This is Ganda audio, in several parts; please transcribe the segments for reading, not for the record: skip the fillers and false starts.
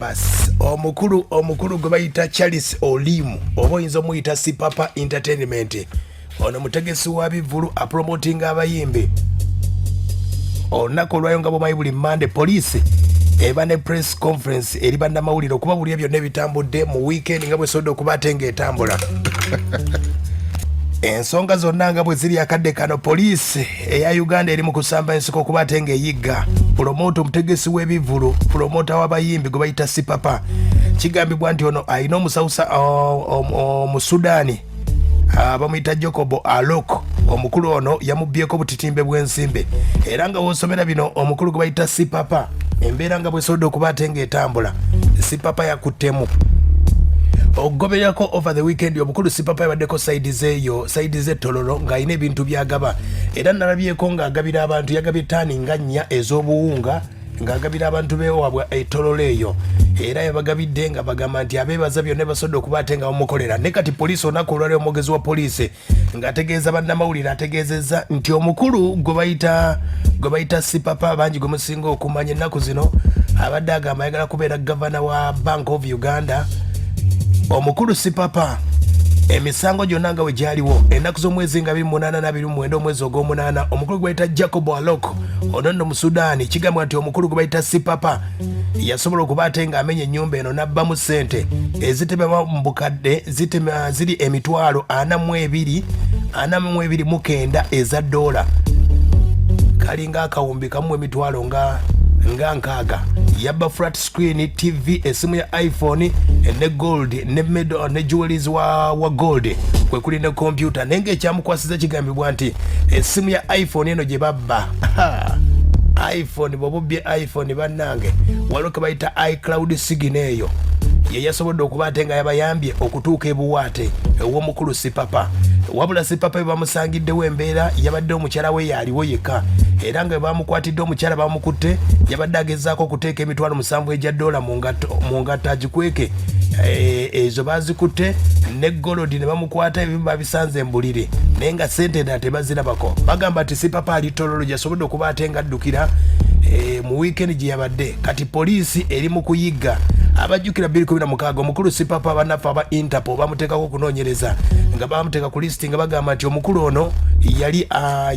Bas omukulu gwe bayita Charles Olimu oba oyinza omuyita Sipapa Entertainment ono mutegesi wa bivulu apromotinga abayimbi olunaku olwayo nga bwomanyi buli Monday police eba ne press conference eri bannamawulire okuba buli byonna ebitambudde mu weekend nga bwesobodde okuba ate ng'etambula ensonga zonna nga bwe ziri akadde kano poliisi eya Uganda eri mu kusamba ensiko okuba ate ng'eyigga promota omutegesi w'ebivulu promota w'abayimbi gwe bayita Sipapa kigambibwa nti ono ayina omusawusa Omusudaani bamuyita Jacob Aloko omukulu ono yamubbyeko butitimbe bw'ensimbe era nga wosomera bino omukulu gwe bayita Sipapa embeera nga bwesobodde okuba ate ng'etambula Sipapa yakuttemu ogoberako over the weekend omukulu Sipapa yabaddeko side z'ettololo ng'alina ebintu byagaba era nalabyeko ng'agabira abantu yagabye ttaani nga 4 ez'obuwunga ng'agabira abantu beewabwa ettololo eyo era yabagabidde nga bagamba nti abeebaza byonna basobodde okuba ate nga bamukolera ne kati poliisi olunaku olwali omwogezi wa poliisi ng'ategeeza bannamawulire ategeezezza nti omukulu gwe bayita Sipapa bangi gwe musinga okumanya ennaku zino abadde agamba ayagala kubeera gavana wa Bank of Uganda omukulu Sipapa emisango gyonna nga we gyaliwo ennaku z'omwezi nga 28 na 29 omwezi ogw'omunaana omukulu gwe bayita Jacob Aloko ono nno mu Sudaani kigambwa nti omukulu gwe bayita Sipapa yasobola okuba ate ng'amenya ennyumba eno n'abbamu ssente ezitemebwa mu bukadde ziri emitwalo 42,900 eza dola kalinga akawumbi kamu emitwalo nga 6 yabba flat screen TV esimu ya iPhone ne gold ne jewelries wa gold kwe kuli ne computer nenge ekyamukwasiza kigambibwa nti esimu ya iPhone eno gye babba iPhone bobubbye iPhone bannange waloke bayita iCloud sign eyo ye yasobodde okuba ate nga yabayambye okutuuka ebuwaate ew'omukulu Sipapa wabula Sipapa bwe bamusangiddewo embeera yabadde omukyala we yaaliwo yekka era nga bamukwatidde omukyala bamukutte yabadde agezaako okuteeka emitwalo 7 ejja dola mu ngatta agikweke ezo bazikutte ne golodi ne bamukwata ebimu babisanze embulire naye nga sente endala tebazirabako bagamba nti Sipapa ali tololo gyasobodde okuba ate nga addukira mu weekend gye yabadde kati poliisi eri mu kuyigga abajjukira 2016 omukulu Sipapa abanafu aba Interpol bamuteekako okunoonyereza nga bamuteeka ku lisiti nga bagamba nti omukulu ono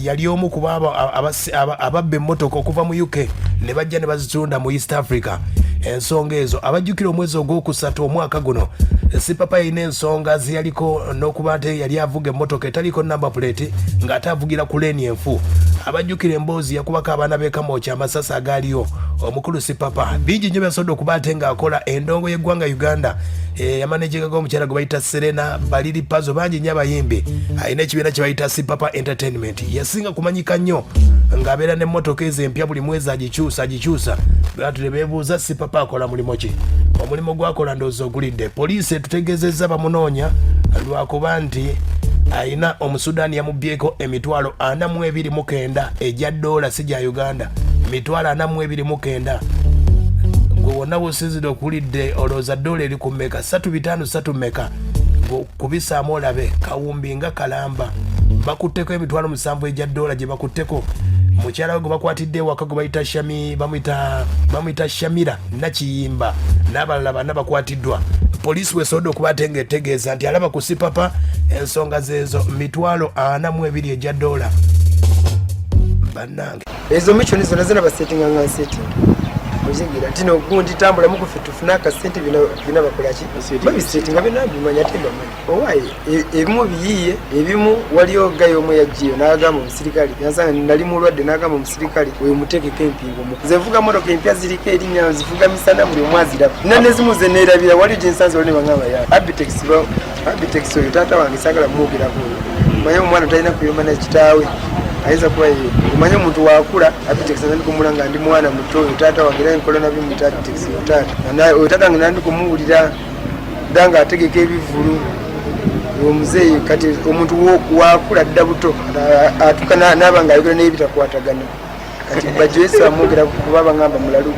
yali omu ku ababba emmotoka okuva mu UK ne bajja ne bazitunda mu East Africa ensonga ezo abajjukira omwezi ogwokusatu omwaka guno Sipapa yalina ensonga ziyaliko n'okuba ate yali avuga emmotoka etaliko number plate ng'ate avugira ku leeni enfu abajjukira emboozi yakubako abaana b'ekamooki amasasi agaaliyo omukulu Sipapa bingi nnyo byasobodde okuba ate ng'akola endongo y'eggwanga Uganda yamanejinga g'omukyala gwe bayita Serena Baliri Pazo bangi nnyo abayimbi alina ekibiina kye bayita Sipapa Entertainment yasinga kumanyika nnyo ng'abeera n'emmotoka ezo empya buli mwezi agikyusa batu ne beebuuza Sipapa akola mulimo ki omulimu gwakola ndowooza ogulidde poliisi etutegeezezza bamunoonya lwakuba nti ayina Omusudaani yamubbyeko emitwalo 42,900 ejja dola si gya Uganda emitwalo 42,900 gwe wonna wosinzidde okulidde olowooza dola eri ku mmeka 3,500 mmeka kubisaamu olabe kawumbi nga kalamba bakutteko emitwalo 7 ejja dola gye bakutteko mukyala we gwe bakwatidde ewaka gwe bayita bamuyita Shamira Nakiyimba n'abalala bana bakwatiddwa poliisi wesobodde okuba ate ng'etegeeza nti alaba ku Sipapa ensonga zeezo mitwalo 42 ejja dola bannange ezo michoni zonna zina basetinga nga nseti muzingira tino gundi tambula mukufe tufuna akasente bina bakolaki babisetinga bina bimanya temba owaye ebimu biyiye ebimu waliyo gayo omwe yajiyo n'agamba omusirikale yansanga nali mulwadde n'agamba omusirikale we mutekeko empingo zevuga motoka empya ziriko erinnya zivuga misana buli omwazi raba nanezimu zeneerabira waliyo gyensanze wali ne bangamba ya abitex oyo taata wange sagala mwogeraku manye omwana talina kuyomba na kitaawe ayinza kuba omanye omuntu wakula abitex nandikumulanga ndi mwana muto oyo taata wange era nkola nabyo mu abitex oyo taata wange nandikumuwulira danga ategeka ebivulu omuzeeyi kati omuntu wakula dda buto atuka n'aba ng'ayogera n'ebitakwatagana kati bajjoyesa bamwogera kuba bangamba mulalu